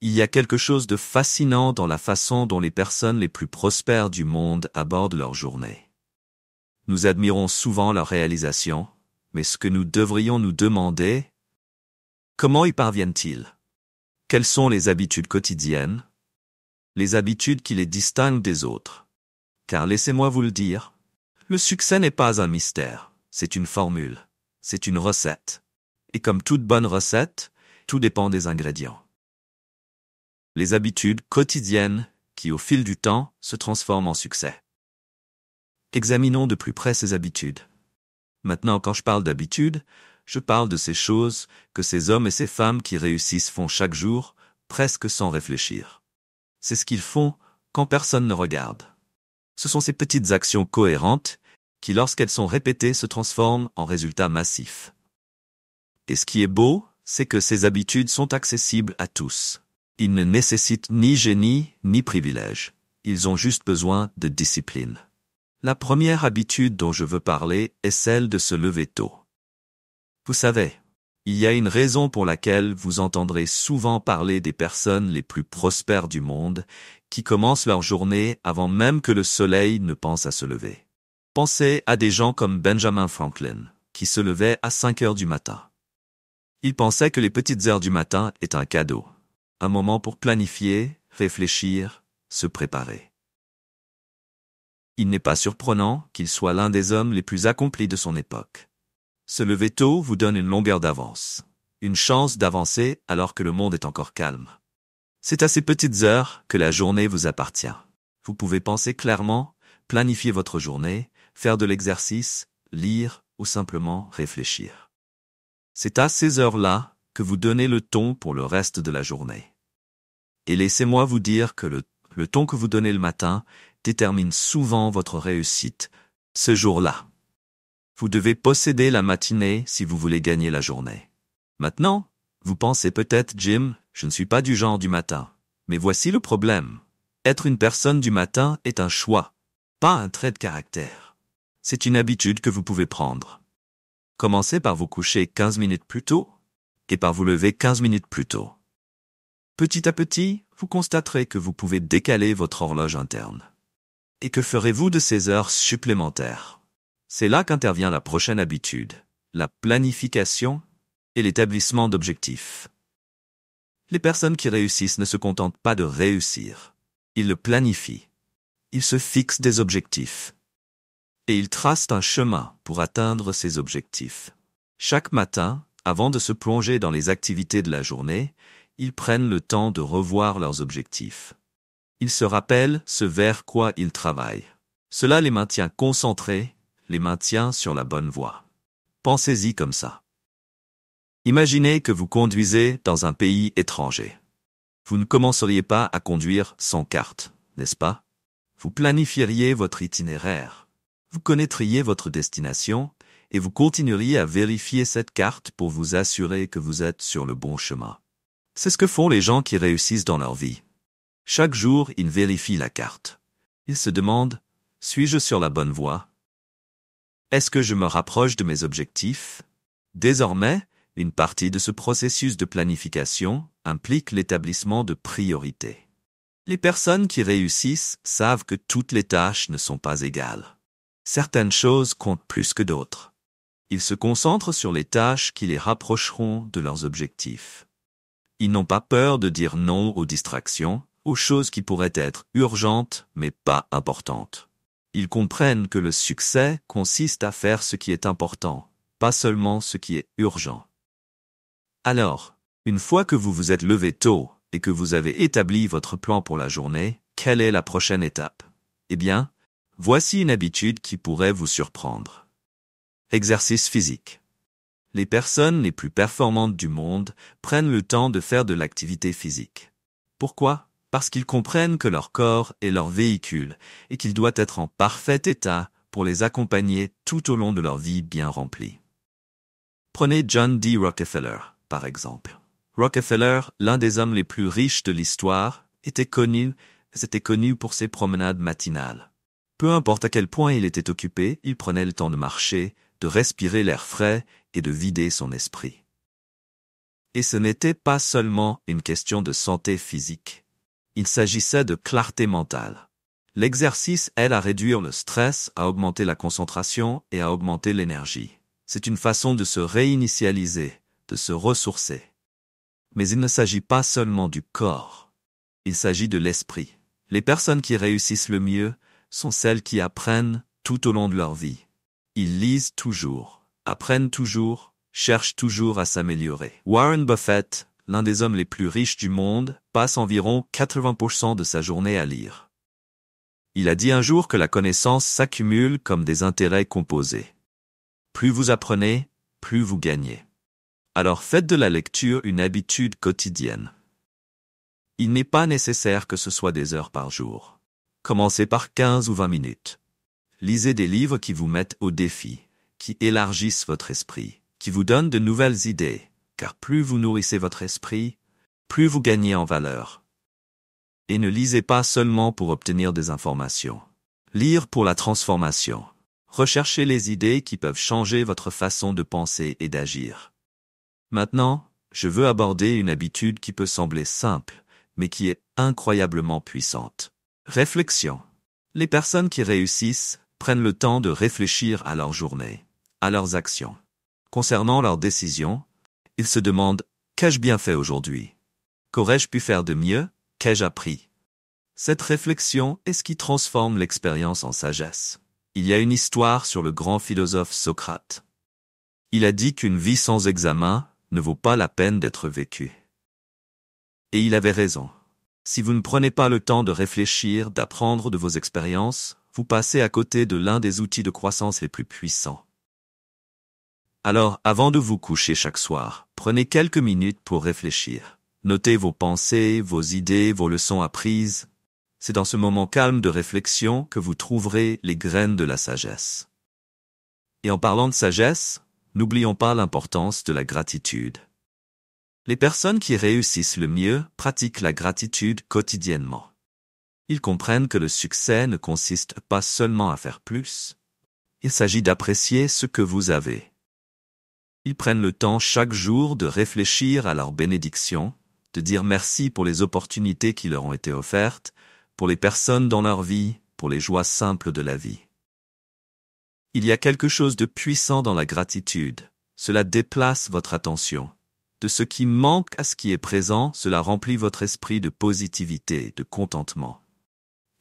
Il y a quelque chose de fascinant dans la façon dont les personnes les plus prospères du monde abordent leur journée. Nous admirons souvent leur réalisation, mais ce que nous devrions nous demander, comment y parviennent-ils? Quelles sont les habitudes quotidiennes? Les habitudes qui les distinguent des autres. Car laissez-moi vous le dire, le succès n'est pas un mystère, c'est une formule, c'est une recette. Et comme toute bonne recette, tout dépend des ingrédients. Les habitudes quotidiennes qui, au fil du temps, se transforment en succès. Examinons de plus près ces habitudes. Maintenant, quand je parle d'habitudes, je parle de ces choses que ces hommes et ces femmes qui réussissent font chaque jour, presque sans réfléchir. C'est ce qu'ils font quand personne ne regarde. Ce sont ces petites actions cohérentes qui, lorsqu'elles sont répétées, se transforment en résultats massifs. Et ce qui est beau, c'est que ces habitudes sont accessibles à tous. Ils ne nécessitent ni génie, ni privilège. Ils ont juste besoin de discipline. La première habitude dont je veux parler est celle de se lever tôt. Vous savez, il y a une raison pour laquelle vous entendrez souvent parler des personnes les plus prospères du monde qui commencent leur journée avant même que le soleil ne pense à se lever. Pensez à des gens comme Benjamin Franklin, qui se levait à 5 heures du matin. Il pensait que les petites heures du matin étaient un cadeau. Un moment pour planifier, réfléchir, se préparer. Il n'est pas surprenant qu'il soit l'un des hommes les plus accomplis de son époque. Se lever tôt vous donne une longueur d'avance, une chance d'avancer alors que le monde est encore calme. C'est à ces petites heures que la journée vous appartient. Vous pouvez penser clairement, planifier votre journée, faire de l'exercice, lire ou simplement réfléchir. C'est à ces heures-là que vous donnez le ton pour le reste de la journée. Et laissez-moi vous dire que le ton que vous donnez le matin détermine souvent votre réussite ce jour-là. Vous devez posséder la matinée si vous voulez gagner la journée. Maintenant, vous pensez peut-être, Jim, je ne suis pas du genre du matin. Mais voici le problème. Être une personne du matin est un choix, pas un trait de caractère. C'est une habitude que vous pouvez prendre. Commencez par vous coucher 15 minutes plus tôt et par vous lever 15 minutes plus tôt. Petit à petit, vous constaterez que vous pouvez décaler votre horloge interne. Et que ferez-vous de ces heures supplémentaires? C'est là qu'intervient la prochaine habitude, la planification et l'établissement d'objectifs. Les personnes qui réussissent ne se contentent pas de réussir. Ils le planifient. Ils se fixent des objectifs. Et ils tracent un chemin pour atteindre ces objectifs. Chaque matin, avant de se plonger dans les activités de la journée, ils prennent le temps de revoir leurs objectifs. Ils se rappellent ce vers quoi ils travaillent. Cela les maintient concentrés, les maintient sur la bonne voie. Pensez-y comme ça. Imaginez que vous conduisez dans un pays étranger. Vous ne commenceriez pas à conduire sans carte, n'est-ce pas? Vous planifieriez votre itinéraire. Vous connaîtriez votre destination et vous continueriez à vérifier cette carte pour vous assurer que vous êtes sur le bon chemin. C'est ce que font les gens qui réussissent dans leur vie. Chaque jour, ils vérifient la carte. Ils se demandent, suis-je sur la bonne voie? Est-ce que je me rapproche de mes objectifs? Désormais, une partie de ce processus de planification implique l'établissement de priorités. Les personnes qui réussissent savent que toutes les tâches ne sont pas égales. Certaines choses comptent plus que d'autres. Ils se concentrent sur les tâches qui les rapprocheront de leurs objectifs. Ils n'ont pas peur de dire non aux distractions, aux choses qui pourraient être urgentes mais pas importantes. Ils comprennent que le succès consiste à faire ce qui est important, pas seulement ce qui est urgent. Alors, une fois que vous vous êtes levé tôt et que vous avez établi votre plan pour la journée, quelle est la prochaine étape? Eh bien, voici une habitude qui pourrait vous surprendre. Exercice physique. Les personnes les plus performantes du monde prennent le temps de faire de l'activité physique. Pourquoi? Parce qu'ils comprennent que leur corps est leur véhicule et qu'il doit être en parfait état pour les accompagner tout au long de leur vie bien remplie. Prenez John D. Rockefeller, par exemple. Rockefeller, l'un des hommes les plus riches de l'histoire, était connu pour ses promenades matinales. Peu importe à quel point il était occupé, il prenait le temps de marcher, de respirer l'air frais et de vider son esprit. Et ce n'était pas seulement une question de santé physique. Il s'agissait de clarté mentale. L'exercice aide à réduire le stress, à augmenter la concentration et à augmenter l'énergie. C'est une façon de se réinitialiser, de se ressourcer. Mais il ne s'agit pas seulement du corps. Il s'agit de l'esprit. Les personnes qui réussissent le mieux sont celles qui apprennent tout au long de leur vie. Ils lisent toujours, apprennent toujours, cherchent toujours à s'améliorer. Warren Buffett, l'un des hommes les plus riches du monde, passe environ 80% de sa journée à lire. Il a dit un jour que la connaissance s'accumule comme des intérêts composés. Plus vous apprenez, plus vous gagnez. Alors faites de la lecture une habitude quotidienne. Il n'est pas nécessaire que ce soit des heures par jour. Commencez par 15 ou 20 minutes. Lisez des livres qui vous mettent au défi, qui élargissent votre esprit, qui vous donnent de nouvelles idées, car plus vous nourrissez votre esprit, plus vous gagnez en valeur. Et ne lisez pas seulement pour obtenir des informations. Lire pour la transformation. Recherchez les idées qui peuvent changer votre façon de penser et d'agir. Maintenant, je veux aborder une habitude qui peut sembler simple, mais qui est incroyablement puissante. Réflexion. Les personnes qui réussissent prennent le temps de réfléchir à leur journée, à leurs actions. Concernant leurs décisions, ils se demandent « Qu'ai-je bien fait aujourd'hui ? Qu'aurais-je pu faire de mieux ? Qu'ai-je appris ?» Cette réflexion est ce qui transforme l'expérience en sagesse. Il y a une histoire sur le grand philosophe Socrate. Il a dit qu'une vie sans examen ne vaut pas la peine d'être vécue. Et il avait raison. Si vous ne prenez pas le temps de réfléchir, d'apprendre de vos expériences, vous passez à côté de l'un des outils de croissance les plus puissants. Alors, avant de vous coucher chaque soir, prenez quelques minutes pour réfléchir. Notez vos pensées, vos idées, vos leçons apprises. C'est dans ce moment calme de réflexion que vous trouverez les graines de la sagesse. Et en parlant de sagesse, n'oublions pas l'importance de la gratitude. Les personnes qui réussissent le mieux pratiquent la gratitude quotidiennement. Ils comprennent que le succès ne consiste pas seulement à faire plus. Il s'agit d'apprécier ce que vous avez. Ils prennent le temps chaque jour de réfléchir à leurs bénédictions, de dire merci pour les opportunités qui leur ont été offertes, pour les personnes dans leur vie, pour les joies simples de la vie. Il y a quelque chose de puissant dans la gratitude. Cela déplace votre attention. De ce qui manque à ce qui est présent, cela remplit votre esprit de positivité, de contentement.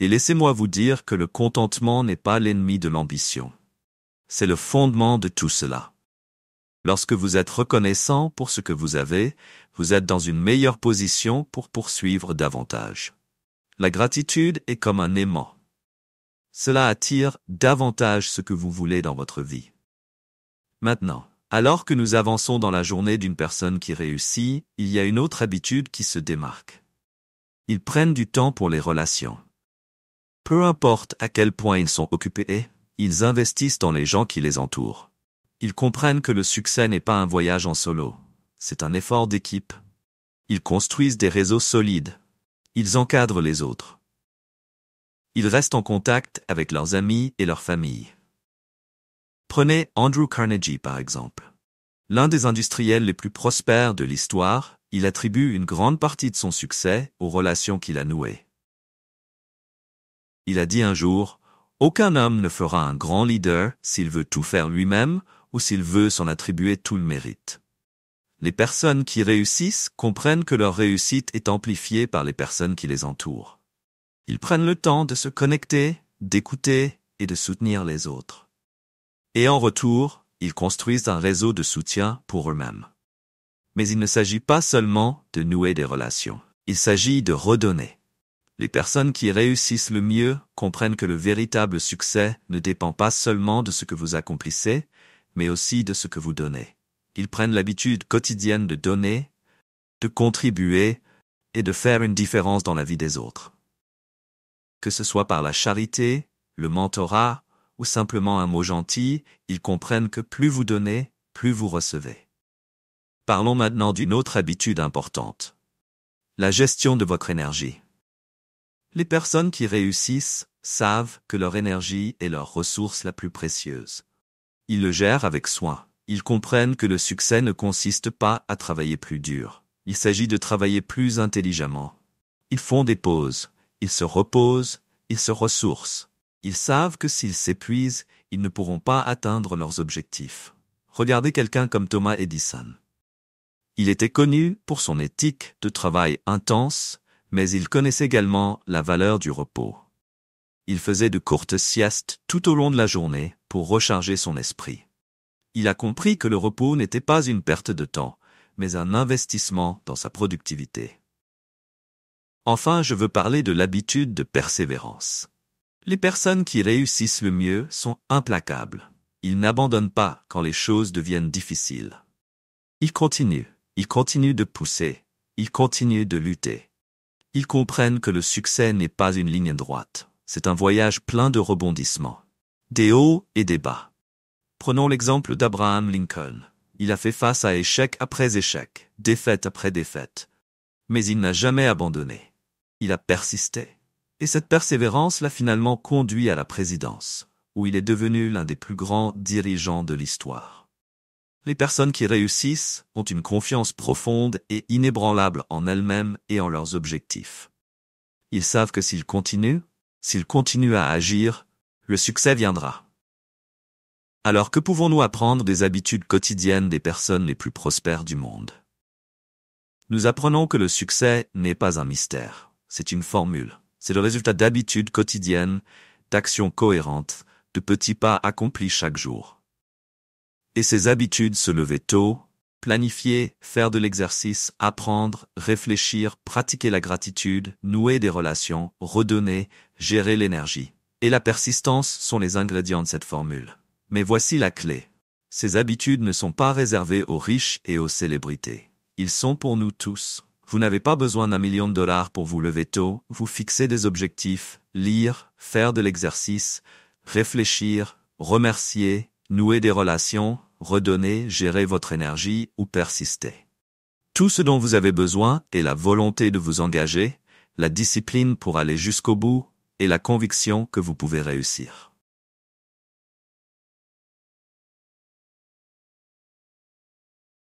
Et laissez-moi vous dire que le contentement n'est pas l'ennemi de l'ambition. C'est le fondement de tout cela. Lorsque vous êtes reconnaissant pour ce que vous avez, vous êtes dans une meilleure position pour poursuivre davantage. La gratitude est comme un aimant. Cela attire davantage ce que vous voulez dans votre vie. Maintenant, alors que nous avançons dans la journée d'une personne qui réussit, il y a une autre habitude qui se démarque. Ils prennent du temps pour les relations. Peu importe à quel point ils sont occupés, ils investissent dans les gens qui les entourent. Ils comprennent que le succès n'est pas un voyage en solo, c'est un effort d'équipe. Ils construisent des réseaux solides. Ils encadrent les autres. Ils restent en contact avec leurs amis et leurs familles. Prenez Andrew Carnegie par exemple. L'un des industriels les plus prospères de l'histoire, il attribue une grande partie de son succès aux relations qu'il a nouées. Il a dit un jour, « Aucun homme ne fera un grand leader s'il veut tout faire lui-même ou s'il veut s'en attribuer tout le mérite. » Les personnes qui réussissent comprennent que leur réussite est amplifiée par les personnes qui les entourent. Ils prennent le temps de se connecter, d'écouter et de soutenir les autres. Et en retour, ils construisent un réseau de soutien pour eux-mêmes. Mais il ne s'agit pas seulement de nouer des relations. Il s'agit de redonner. Les personnes qui réussissent le mieux comprennent que le véritable succès ne dépend pas seulement de ce que vous accomplissez, mais aussi de ce que vous donnez. Ils prennent l'habitude quotidienne de donner, de contribuer et de faire une différence dans la vie des autres. Que ce soit par la charité, le mentorat ou simplement un mot gentil, ils comprennent que plus vous donnez, plus vous recevez. Parlons maintenant d'une autre habitude importante. La gestion de votre énergie. Les personnes qui réussissent savent que leur énergie est leur ressource la plus précieuse. Ils le gèrent avec soin. Ils comprennent que le succès ne consiste pas à travailler plus dur. Il s'agit de travailler plus intelligemment. Ils font des pauses, ils se reposent, ils se ressourcent. Ils savent que s'ils s'épuisent, ils ne pourront pas atteindre leurs objectifs. Regardez quelqu'un comme Thomas Edison. Il était connu pour son éthique de travail intense, mais il connaissait également la valeur du repos. Il faisait de courtes siestes tout au long de la journée pour recharger son esprit. Il a compris que le repos n'était pas une perte de temps, mais un investissement dans sa productivité. Enfin, je veux parler de l'habitude de persévérance. Les personnes qui réussissent le mieux sont implacables. Ils n'abandonnent pas quand les choses deviennent difficiles. Ils continuent de pousser, ils continuent de lutter. Ils comprennent que le succès n'est pas une ligne droite, c'est un voyage plein de rebondissements, des hauts et des bas. Prenons l'exemple d'Abraham Lincoln. Il a fait face à échec après échec, défaite après défaite. Mais il n'a jamais abandonné. Il a persisté. Et cette persévérance l'a finalement conduit à la présidence, où il est devenu l'un des plus grands dirigeants de l'histoire. Les personnes qui réussissent ont une confiance profonde et inébranlable en elles-mêmes et en leurs objectifs. Ils savent que s'ils continuent à agir, le succès viendra. Alors que pouvons-nous apprendre des habitudes quotidiennes des personnes les plus prospères du monde? Nous apprenons que le succès n'est pas un mystère, c'est une formule. C'est le résultat d'habitudes quotidiennes, d'actions cohérentes, de petits pas accomplis chaque jour. Et ces habitudes, se lever tôt, planifier, faire de l'exercice, apprendre, réfléchir, pratiquer la gratitude, nouer des relations, redonner, gérer l'énergie et la persistance sont les ingrédients de cette formule. Mais voici la clé. Ces habitudes ne sont pas réservées aux riches et aux célébrités. Ils sont pour nous tous. Vous n'avez pas besoin d'1 million de dollars pour vous lever tôt, vous fixer des objectifs, lire, faire de l'exercice, réfléchir, remercier, nouer des relations, redonner, gérer votre énergie ou persister. Tout ce dont vous avez besoin est la volonté de vous engager, la discipline pour aller jusqu'au bout et la conviction que vous pouvez réussir.